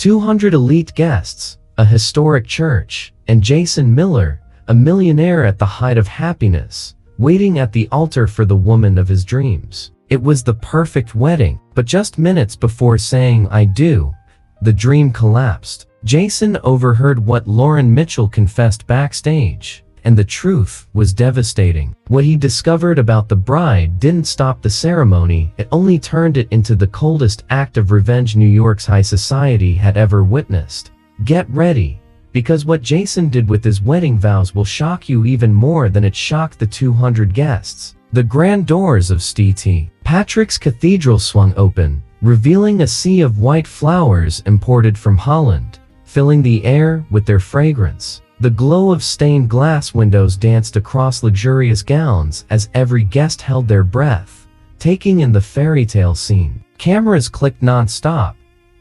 200 elite guests, a historic church, and Jason Miller, a millionaire at the height of happiness, waiting at the altar for the woman of his dreams. It was the perfect wedding, but just minutes before saying "I do," the dream collapsed. Jason overheard what Lauren Mitchell confessed backstage, and the truth was devastating. What he discovered about the bride didn't stop the ceremony, it only turned it into the coldest act of revenge New York's high society had ever witnessed. Get ready, because what Jason did with his wedding vows will shock you even more than it shocked the 200 guests. The grand doors of St. Patrick's Cathedral swung open, revealing a sea of white flowers imported from Holland, filling the air with their fragrance. The glow of stained glass windows danced across luxurious gowns as every guest held their breath, taking in the fairy tale scene. Cameras clicked non-stop,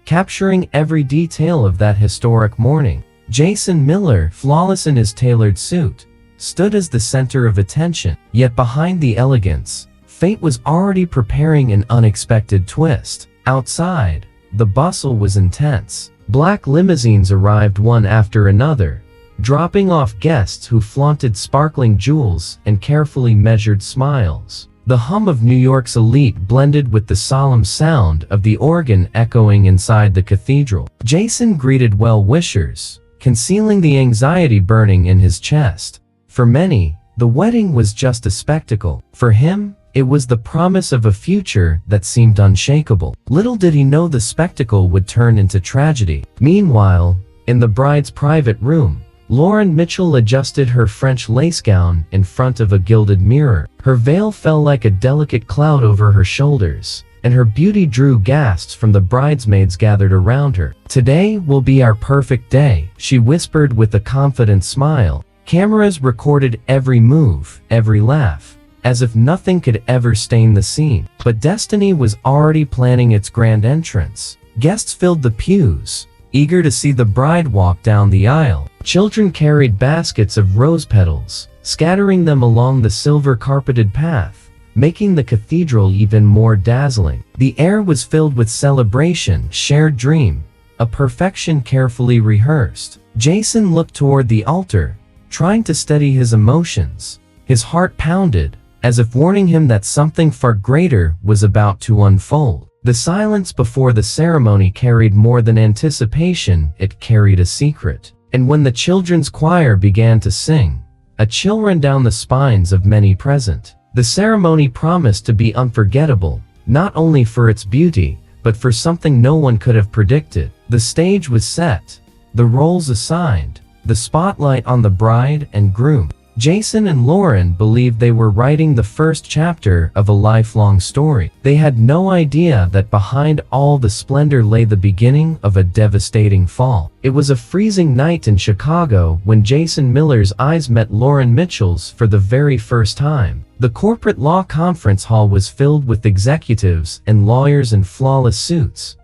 capturing every detail of that historic morning. Jason Miller, flawless in his tailored suit, stood as the center of attention. Yet behind the elegance, fate was already preparing an unexpected twist. Outside, the bustle was intense. Black limousines arrived one after another, dropping off guests who flaunted sparkling jewels and carefully measured smiles. The hum of New York's elite blended with the solemn sound of the organ echoing inside the cathedral. Jason greeted well-wishers, concealing the anxiety burning in his chest. For many, the wedding was just a spectacle. For him, it was the promise of a future that seemed unshakable. Little did he know the spectacle would turn into tragedy. Meanwhile, in the bride's private room, Lauren Mitchell adjusted her French lace gown in front of a gilded mirror. Her veil fell like a delicate cloud over her shoulders, and her beauty drew gasps from the bridesmaids gathered around her. "Today will be our perfect day," she whispered with a confident smile. Cameras recorded every move, every laugh, as if nothing could ever stain the scene. But destiny was already planning its grand entrance. Guests filled the pews, eager to see the bride walk down the aisle. Children carried baskets of rose petals, scattering them along the silver-carpeted path, making the cathedral even more dazzling. The air was filled with celebration, shared dream, a perfection carefully rehearsed. Jason looked toward the altar, trying to steady his emotions. His heart pounded, as if warning him that something far greater was about to unfold. The silence before the ceremony carried more than anticipation, it carried a secret. And when the children's choir began to sing, a chill ran down the spines of many present. The ceremony promised to be unforgettable, not only for its beauty, but for something no one could have predicted. The stage was set, the roles assigned, the spotlight on the bride and groom. Jason and Lauren believed they were writing the first chapter of a lifelong story. They had no idea that behind all the splendor lay the beginning of a devastating fall. It was a freezing night in Chicago when Jason Miller's eyes met Lauren Mitchell's for the very first time. The corporate law conference hall was filled with executives and lawyers in flawless suits,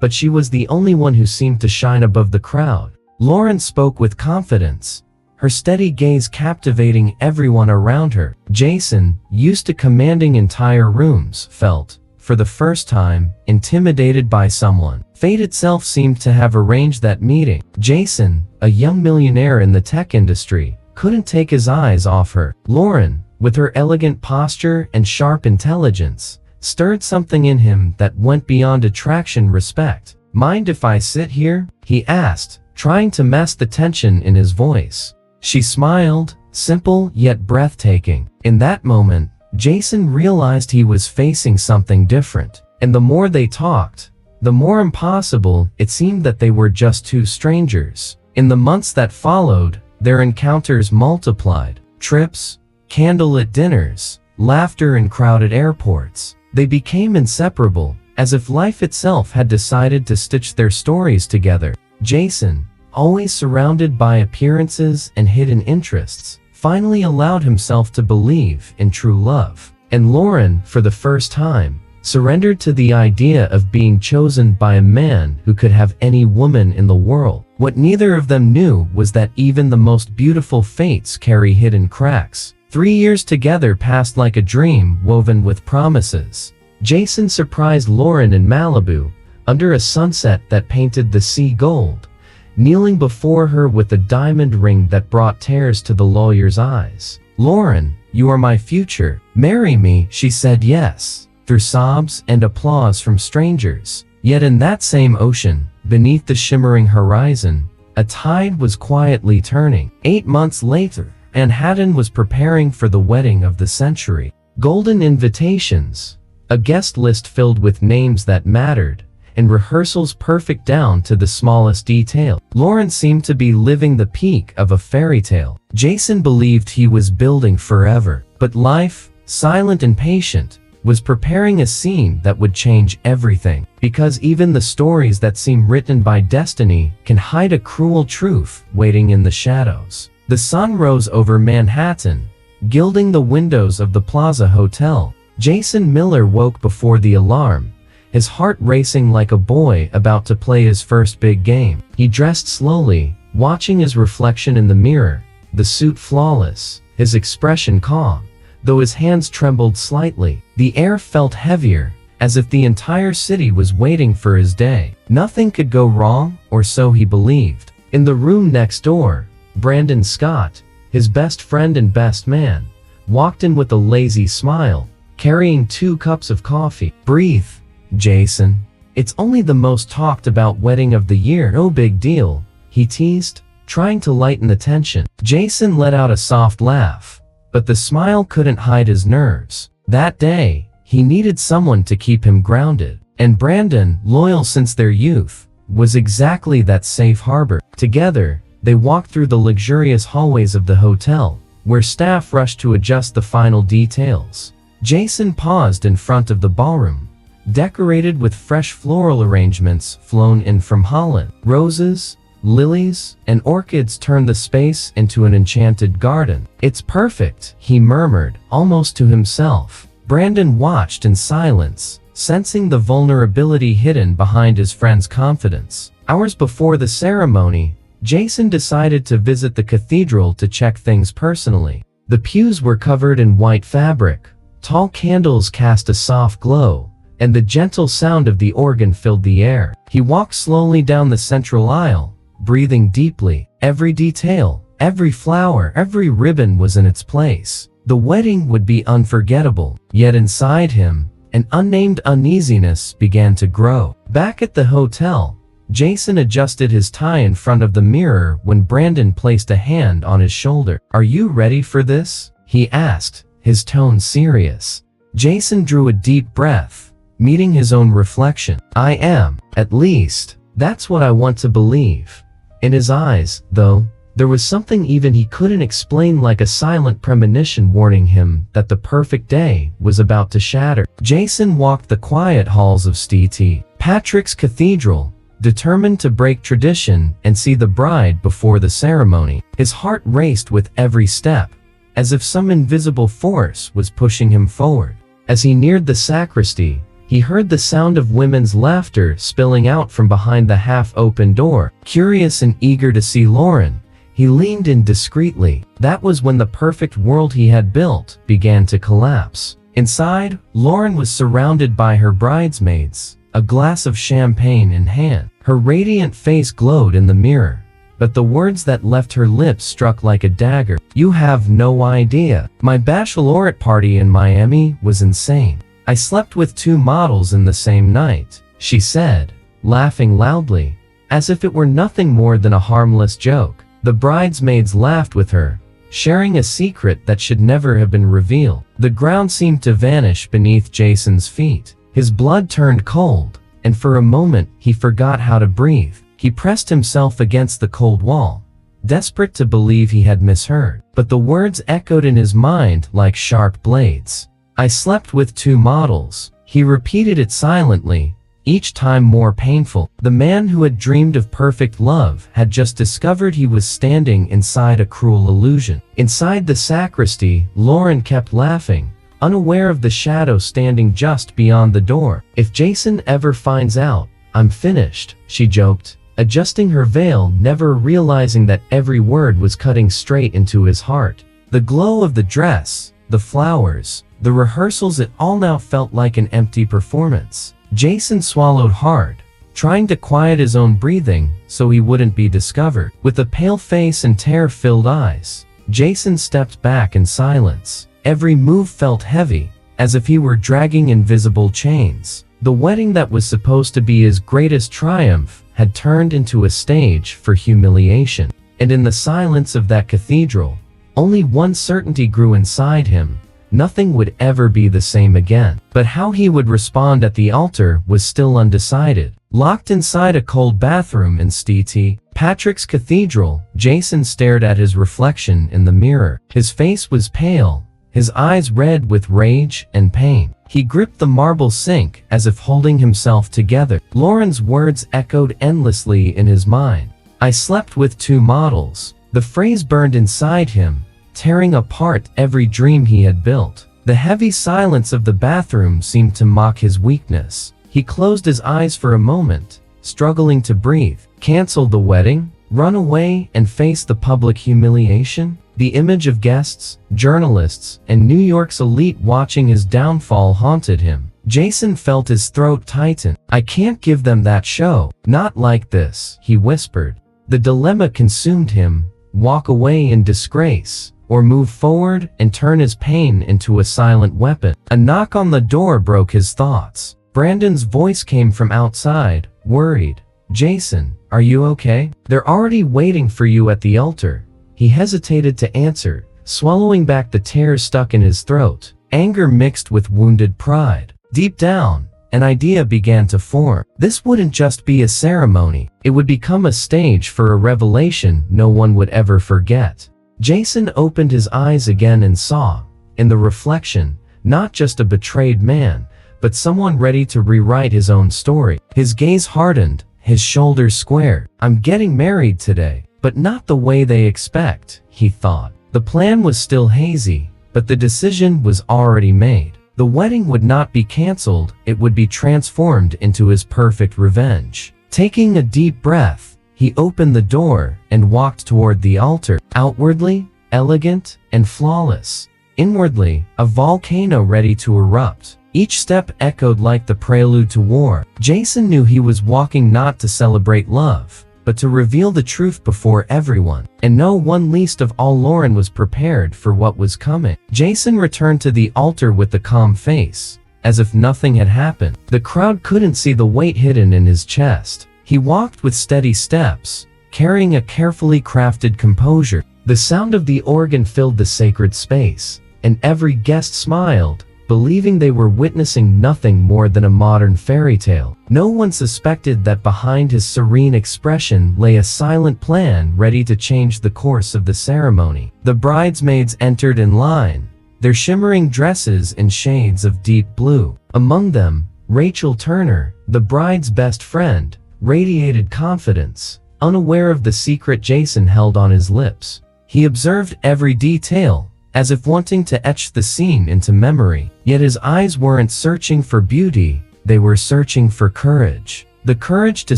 but she was the only one who seemed to shine above the crowd. Lauren spoke with confidence, her steady gaze captivating everyone around her. Jason, used to commanding entire rooms, felt, for the first time, intimidated by someone. Fate itself seemed to have arranged that meeting. Jason, a young millionaire in the tech industry, couldn't take his eyes off her. Lauren, with her elegant posture and sharp intelligence, stirred something in him that went beyond attraction. Respect. "Mind if I sit here?" he asked, trying to mask the tension in his voice. She smiled, simple yet breathtaking. In that moment, Jason realized he was facing something different. And the more they talked, the more impossible it seemed that they were just two strangers. In the months that followed, their encounters multiplied. Trips, candlelit dinners, laughter in crowded airports. They became inseparable, as if life itself had decided to stitch their stories together. Jason, always surrounded by appearances and hidden interests, finally allowed himself to believe in true love. And Lauren, for the first time, surrendered to the idea of being chosen by a man who could have any woman in the world. What neither of them knew was that even the most beautiful fates carry hidden cracks. 3 years together passed like a dream woven with promises. Jason surprised Lauren in Malibu, under a sunset that painted the sea gold, kneeling before her with a diamond ring that brought tears to the lawyer's eyes. "Lauren, you are my future. Marry me." She said yes, through sobs and applause from strangers. Yet in that same ocean, beneath the shimmering horizon, a tide was quietly turning. 8 months later, Manhattan was preparing for the wedding of the century. Golden invitations, a guest list filled with names that mattered, and rehearsals perfect down to the smallest detail. Lauren seemed to be living the peak of a fairy tale. Jason believed he was building forever, but life, silent and patient, was preparing a scene that would change everything. Because even the stories that seem written by destiny can hide a cruel truth waiting in the shadows. The sun rose over Manhattan, gilding the windows of the Plaza Hotel. Jason Miller woke before the alarm, his heart racing like a boy about to play his first big game. He dressed slowly, watching his reflection in the mirror, the suit flawless, his expression calm. Though his hands trembled slightly, the air felt heavier, as if the entire city was waiting for his day. Nothing could go wrong, or so he believed. In the room next door, Brandon Scott, his best friend and best man, walked in with a lazy smile, carrying 2 cups of coffee. "Breathe, Jason. It's only the most talked about wedding of the year. No big deal," he teased, trying to lighten the tension. Jason let out a soft laugh, but the smile couldn't hide his nerves. That day, he needed someone to keep him grounded, and Brandon, loyal since their youth, was exactly that safe harbor. Together, they walked through the luxurious hallways of the hotel, where staff rushed to adjust the final details. Jason paused in front of the ballroom, decorated with fresh floral arrangements flown in from Holland. Roses, lilies, and orchids turned the space into an enchanted garden. "It's perfect," he murmured, almost to himself. Brandon watched in silence, sensing the vulnerability hidden behind his friend's confidence. Hours before the ceremony, Jason decided to visit the cathedral to check things personally. The pews were covered in white fabric, tall candles cast a soft glow, and the gentle sound of the organ filled the air. He walked slowly down the central aisle, breathing deeply. Every detail, every flower, every ribbon was in its place. The wedding would be unforgettable. Yet inside him, an unnamed uneasiness began to grow. Back at the hotel, Jason adjusted his tie in front of the mirror when Brandon placed a hand on his shoulder. "Are you ready for this?" he asked, his tone serious. Jason drew a deep breath, meeting his own reflection. "I am, at least. That's what I want to believe." In his eyes, though, there was something even he couldn't explain, like a silent premonition warning him that the perfect day was about to shatter. Jason walked the quiet halls of St. Patrick's Cathedral, determined to break tradition and see the bride before the ceremony. His heart raced with every step, as if some invisible force was pushing him forward. As he neared the sacristy, he heard the sound of women's laughter spilling out from behind the half-open door. Curious and eager to see Lauren, he leaned in discreetly. That was when the perfect world he had built began to collapse. Inside, Lauren was surrounded by her bridesmaids, a glass of champagne in hand. Her radiant face glowed in the mirror, but the words that left her lips struck like a dagger. "You have no idea. My bachelorette party in Miami was insane. I slept with 2 models in the same night," she said, laughing loudly, as if it were nothing more than a harmless joke. The bridesmaids laughed with her, sharing a secret that should never have been revealed. The ground seemed to vanish beneath Jason's feet. His blood turned cold, and for a moment he forgot how to breathe. He pressed himself against the cold wall, desperate to believe he had misheard. But the words echoed in his mind like sharp blades. "I slept with 2 models." He repeated it silently, each time more painful. The man who had dreamed of perfect love had just discovered he was standing inside a cruel illusion. Inside the sacristy, Lauren kept laughing, unaware of the shadow standing just beyond the door. "If Jason ever finds out, I'm finished," she joked, adjusting her veil, never realizing that every word was cutting straight into his heart. The glow of the dress, the flowers, the rehearsals, it all now felt like an empty performance. Jason swallowed hard, trying to quiet his own breathing so he wouldn't be discovered. With a pale face and tear-filled eyes, Jason stepped back in silence. Every move felt heavy, as if he were dragging invisible chains. The wedding that was supposed to be his greatest triumph had turned into a stage for humiliation. And in the silence of that cathedral, only one certainty grew inside him: nothing would ever be the same again. But how he would respond at the altar was still undecided. Locked inside a cold bathroom in St. Patrick's Cathedral, Jason stared at his reflection in the mirror. His face was pale, his eyes red with rage and pain. He gripped the marble sink as if holding himself together. Lauren's words echoed endlessly in his mind. "I slept with 2 models." The phrase burned inside him, tearing apart every dream he had built. The heavy silence of the bathroom seemed to mock his weakness. He closed his eyes for a moment, struggling to breathe. Cancel the wedding? Run away and face the public humiliation? The image of guests, journalists, and New York's elite watching his downfall haunted him. Jason felt his throat tighten. "I can't give them that show. Not like this," he whispered. The dilemma consumed him: walk away in disgrace, or move forward and turn his pain into a silent weapon. A knock on the door broke his thoughts. Brandon's voice came from outside, worried. "Jason, are you okay? They're already waiting for you at the altar." He hesitated to answer, swallowing back the tears stuck in his throat. Anger mixed with wounded pride. Deep down, an idea began to form. This wouldn't just be a ceremony. It would become a stage for a revelation no one would ever forget. Jason opened his eyes again and saw, in the reflection, not just a betrayed man, but someone ready to rewrite his own story. His gaze hardened, his shoulders squared. "I'm getting married today, but not the way they expect," he thought. The plan was still hazy, but the decision was already made. The wedding would not be canceled, it would be transformed into his perfect revenge. Taking a deep breath, he opened the door and walked toward the altar. Outwardly, elegant and flawless. Inwardly, a volcano ready to erupt. Each step echoed like the prelude to war. Jason knew he was walking not to celebrate love, but to reveal the truth before everyone. And no one, least of all Lauren, was prepared for what was coming. Jason returned to the altar with a calm face, as if nothing had happened. The crowd couldn't see the weight hidden in his chest. He walked with steady steps, carrying a carefully crafted composure. The sound of the organ filled the sacred space, and every guest smiled, believing they were witnessing nothing more than a modern fairy tale. No one suspected that behind his serene expression lay a silent plan ready to change the course of the ceremony. The bridesmaids entered in line, their shimmering dresses in shades of deep blue. Among them, Rachel Turner, the bride's best friend, radiated confidence, unaware of the secret Jason held on his lips. He observed every detail, as if wanting to etch the scene into memory. Yet his eyes weren't searching for beauty, they were searching for courage. The courage to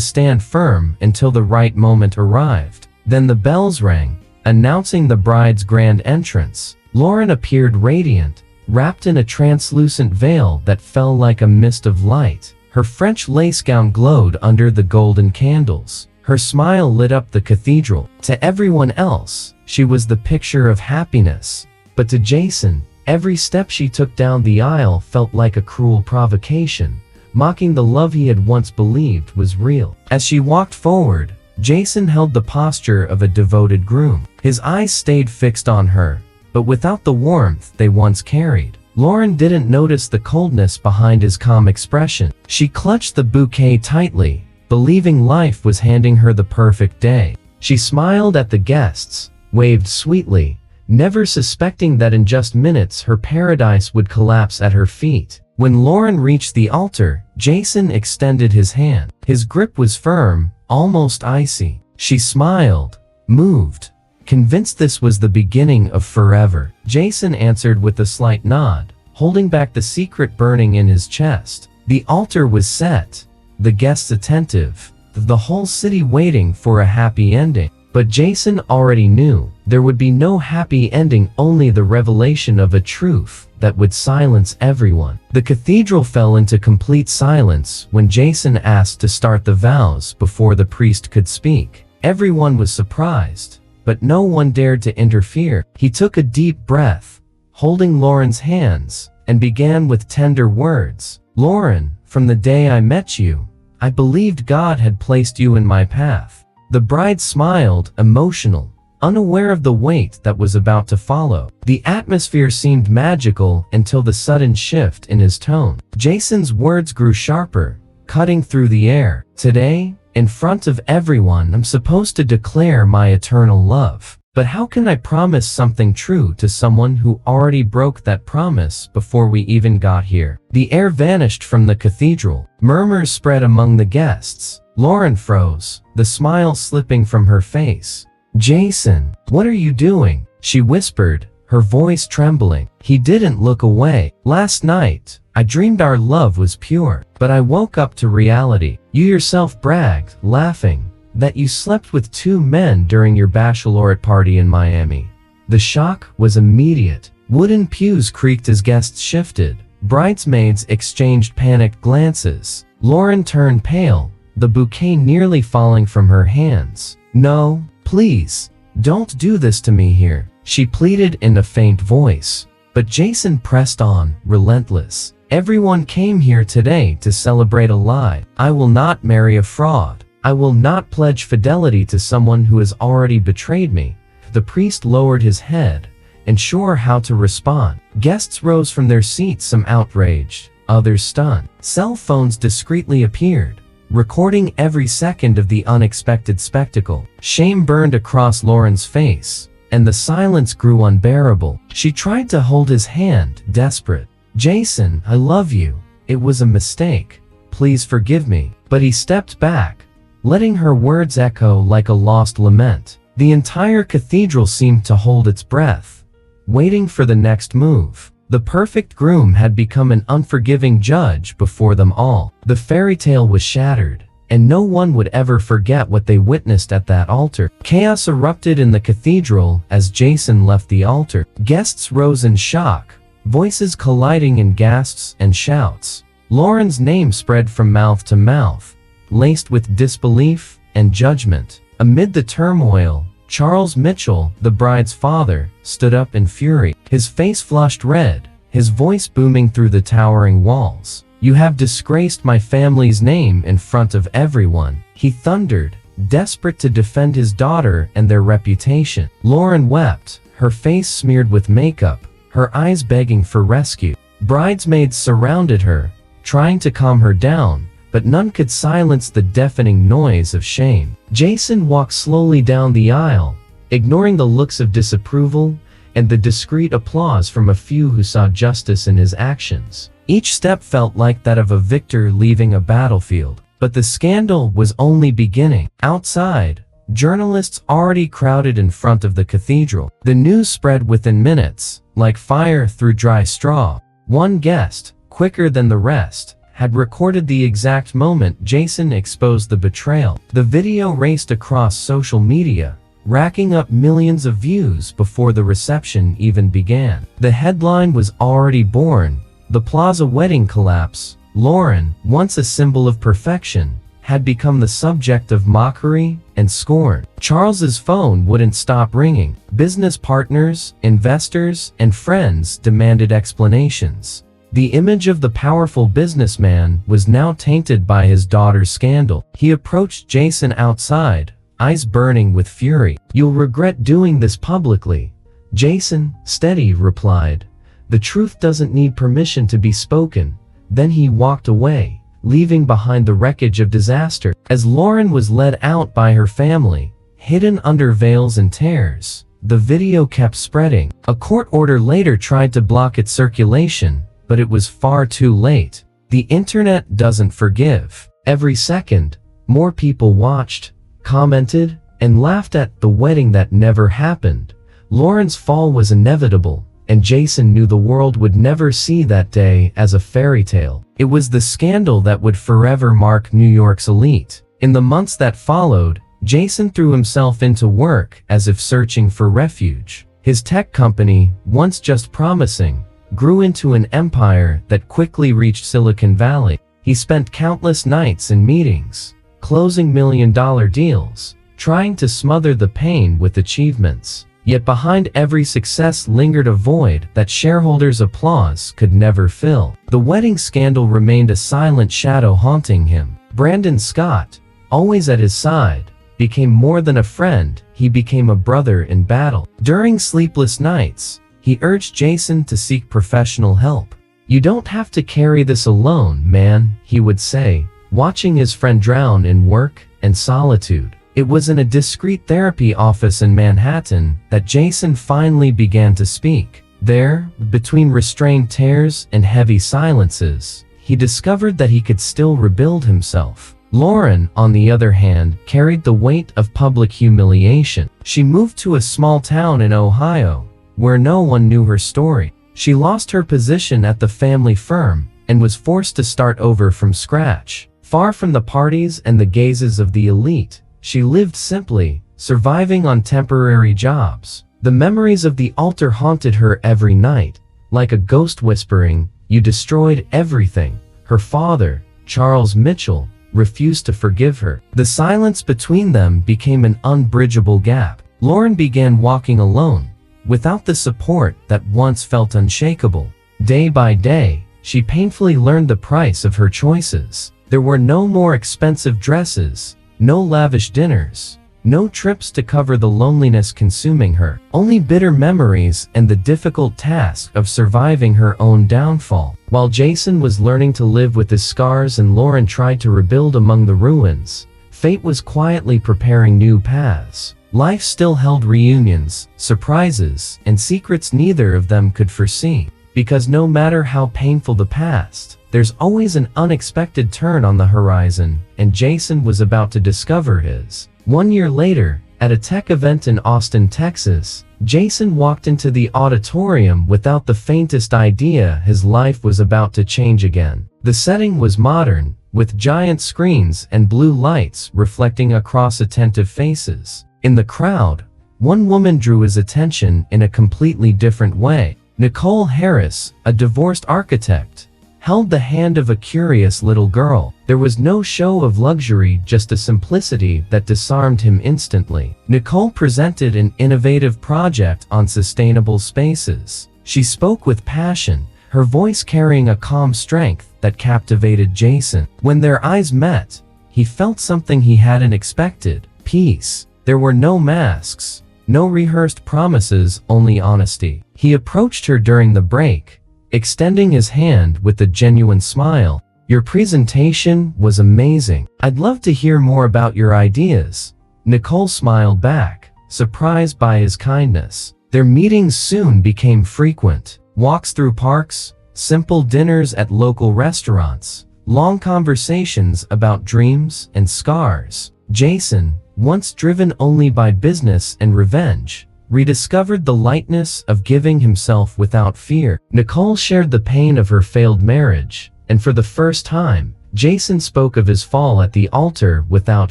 stand firm until the right moment arrived. Then the bells rang, announcing the bride's grand entrance. Lauren appeared radiant, wrapped in a translucent veil that fell like a mist of light. Her French lace gown glowed under the golden candles. Her smile lit up the cathedral. To everyone else, she was the picture of happiness. But to Jason, every step she took down the aisle felt like a cruel provocation, mocking the love he had once believed was real. As she walked forward, Jason held the posture of a devoted groom. His eyes stayed fixed on her, but without the warmth they once carried. Lauren didn't notice the coldness behind his calm expression. She clutched the bouquet tightly, believing life was handing her the perfect day. She smiled at the guests, waved sweetly, never suspecting that in just minutes her paradise would collapse at her feet. When Lauren reached the altar, Jason extended his hand. His grip was firm, almost icy. She smiled, moved, convinced this was the beginning of forever. Jason answered with a slight nod, holding back the secret burning in his chest. The altar was set, the guests attentive, the whole city waiting for a happy ending. But Jason already knew there would be no happy ending, only the revelation of a truth that would silence everyone. The cathedral fell into complete silence when Jason asked to start the vows before the priest could speak. Everyone was surprised, but no one dared to interfere. He took a deep breath, holding Lauren's hands, and began with tender words. "Lauren, from the day I met you, I believed God had placed you in my path." The bride smiled, emotional, unaware of the weight that was about to follow. The atmosphere seemed magical until the sudden shift in his tone. Jason's words grew sharper, cutting through the air. "Today, in front of everyone, I'm supposed to declare my eternal love. But how can I promise something true to someone who already broke that promise before we even got here?" The air vanished from the cathedral. Murmurs spread among the guests. Lauren froze, the smile slipping from her face. "Jason, what are you doing?" she whispered, her voice trembling. He didn't look away. "Last night, I dreamed our love was pure, but I woke up to reality. You yourself bragged, laughing, that you slept with 2 men during your bachelorette party in Miami." The shock was immediate. Wooden pews creaked as guests shifted. Bridesmaids exchanged panicked glances. Lauren turned pale, the bouquet nearly falling from her hands. "No, please, don't do this to me here," she pleaded in a faint voice. But Jason pressed on, relentless. "Everyone came here today to celebrate a lie. I will not marry a fraud. I will not pledge fidelity to someone who has already betrayed me." The priest lowered his head, unsure how to respond. Guests rose from their seats, some outraged, others stunned. Cell phones discreetly appeared, recording every second of the unexpected spectacle. Shame burned across Lauren's face, and the silence grew unbearable. She tried to hold his hand, desperate. "Jason, I love you. It was a mistake. Please forgive me." But he stepped back, letting her words echo like a lost lament. The entire cathedral seemed to hold its breath, waiting for the next move. The perfect groom had become an unforgiving judge before them all. The fairy tale was shattered, and no one would ever forget what they witnessed at that altar. Chaos erupted in the cathedral as Jason left the altar. Guests rose in shock, voices colliding in gasps and shouts. Lauren's name spread from mouth to mouth, laced with disbelief and judgment. Amid the turmoil, Charles Mitchell, the bride's father, stood up in fury. His face flushed red, his voice booming through the towering walls. "You have disgraced my family's name in front of everyone," he thundered, desperate to defend his daughter and their reputation. Lauren wept, her face smeared with makeup, her eyes begging for rescue. Bridesmaids surrounded her, trying to calm her down, but none could silence the deafening noise of shame. Jason walked slowly down the aisle, ignoring the looks of disapproval and the discreet applause from a few who saw justice in his actions. Each step felt like that of a victor leaving a battlefield. But the scandal was only beginning. Outside, journalists already crowded in front of the cathedral. The news spread within minutes, like fire through dry straw. One guest, quicker than the rest, had recorded the exact moment Jason exposed the betrayal. The video raced across social media, racking up millions of views before the reception even began. The headline was already born: "The Plaza Wedding Collapse." Lauren, once a symbol of perfection, had become the subject of mockery and scorn. Charles's phone wouldn't stop ringing. Business partners, investors, and friends demanded explanations. The image of the powerful businessman was now tainted by his daughter's scandal. He approached Jason outside, eyes burning with fury. "You'll regret doing this publicly." Jason, steady, replied, "The truth doesn't need permission to be spoken." Then he walked away, leaving behind the wreckage of disaster. As Lauren was led out by her family, hidden under veils and tears, the video kept spreading. A court order later tried to block its circulation, but it was far too late. The internet doesn't forgive. Every second, more people watched, commented, and laughed at the wedding that never happened. Lauren's fall was inevitable, and Jason knew the world would never see that day as a fairy tale. It was the scandal that would forever mark New York's elite. In the months that followed, Jason threw himself into work as if searching for refuge. His tech company, once just promising, grew into an empire that quickly reached Silicon Valley. He spent countless nights in meetings, closing million-dollar deals, trying to smother the pain with achievements. Yet behind every success lingered a void that shareholders' applause could never fill. The wedding scandal remained a silent shadow haunting him. Brandon Scott, always at his side, became more than a friend, he became a brother in battle. During sleepless nights, he urged Jason to seek professional help. "You don't have to carry this alone, man," he would say, watching his friend drown in work and solitude. It was in a discreet therapy office in Manhattan that Jason finally began to speak. There, between restrained tears and heavy silences, he discovered that he could still rebuild himself. Lauren, on the other hand, carried the weight of public humiliation. She moved to a small town in Ohio, where no one knew her story. She lost her position at the family firm and was forced to start over from scratch. Far from the parties and the gazes of the elite, she lived simply, surviving on temporary jobs. The memories of the altar haunted her every night, like a ghost whispering, "You destroyed everything." Her father, Charles Mitchell, refused to forgive her. The silence between them became an unbridgeable gap. Lauren began walking alone, without the support that once felt unshakable. Day by day, she painfully learned the price of her choices. There were no more expensive dresses, no lavish dinners, no trips to cover the loneliness consuming her. Only bitter memories and the difficult task of surviving her own downfall. While Jason was learning to live with his scars and Lauren tried to rebuild among the ruins, fate was quietly preparing new paths. Life still held reunions, surprises, and secrets neither of them could foresee. Because no matter how painful the past, there's always an unexpected turn on the horizon, and Jason was about to discover his. 1 year later, at a tech event in Austin, Texas, Jason walked into the auditorium without the faintest idea his life was about to change again. The setting was modern, with giant screens and blue lights reflecting across attentive faces. In the crowd, one woman drew his attention in a completely different way. Nicole Harris, a divorced architect, held the hand of a curious little girl. There was no show of luxury, just a simplicity that disarmed him instantly. Nicole presented an innovative project on sustainable spaces. She spoke with passion, her voice carrying a calm strength that captivated Jason. When their eyes met, he felt something he hadn't expected: peace. There were no masks, no rehearsed promises, only honesty. He approached her during the break, extending his hand with a genuine smile. "Your presentation was amazing. I'd love to hear more about your ideas." Nicole smiled back, surprised by his kindness. Their meetings soon became frequent. Walks through parks, simple dinners at local restaurants, long conversations about dreams and scars. Jason, once driven only by business and revenge, rediscovered the lightness of giving himself without fear. Nicole shared the pain of her failed marriage, and for the first time, Jason spoke of his fall at the altar without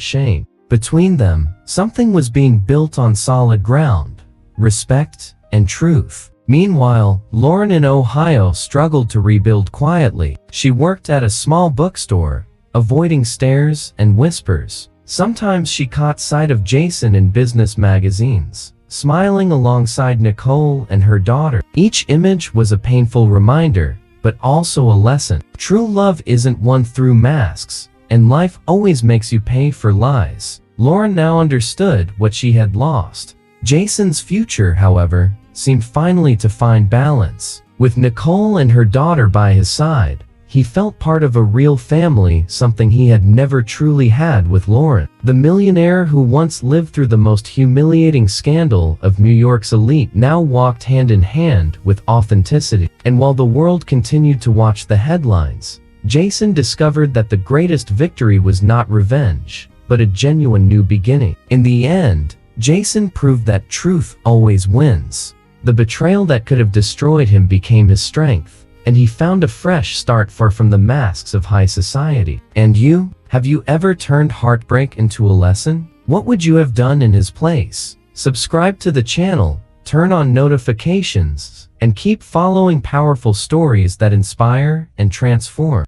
shame. Between them, something was being built on solid ground: respect and truth. Meanwhile, Lauren in Ohio struggled to rebuild quietly. She worked at a small bookstore, avoiding stares and whispers. Sometimes she caught sight of Jason in business magazines, smiling alongside Nicole and her daughter. Each image was a painful reminder, but also a lesson. True love isn't won through masks, and life always makes you pay for lies. Lauren now understood what she had lost. Jason's future, however, seemed finally to find balance. With Nicole and her daughter by his side, he felt part of a real family, something he had never truly had with Lauren. The millionaire who once lived through the most humiliating scandal of New York's elite now walked hand in hand with authenticity. And while the world continued to watch the headlines, Jason discovered that the greatest victory was not revenge, but a genuine new beginning. In the end, Jason proved that truth always wins. The betrayal that could have destroyed him became his strength, and he found a fresh start far from the masks of high society. And you? Have you ever turned heartbreak into a lesson? What would you have done in his place? Subscribe to the channel, turn on notifications, and keep following powerful stories that inspire and transform.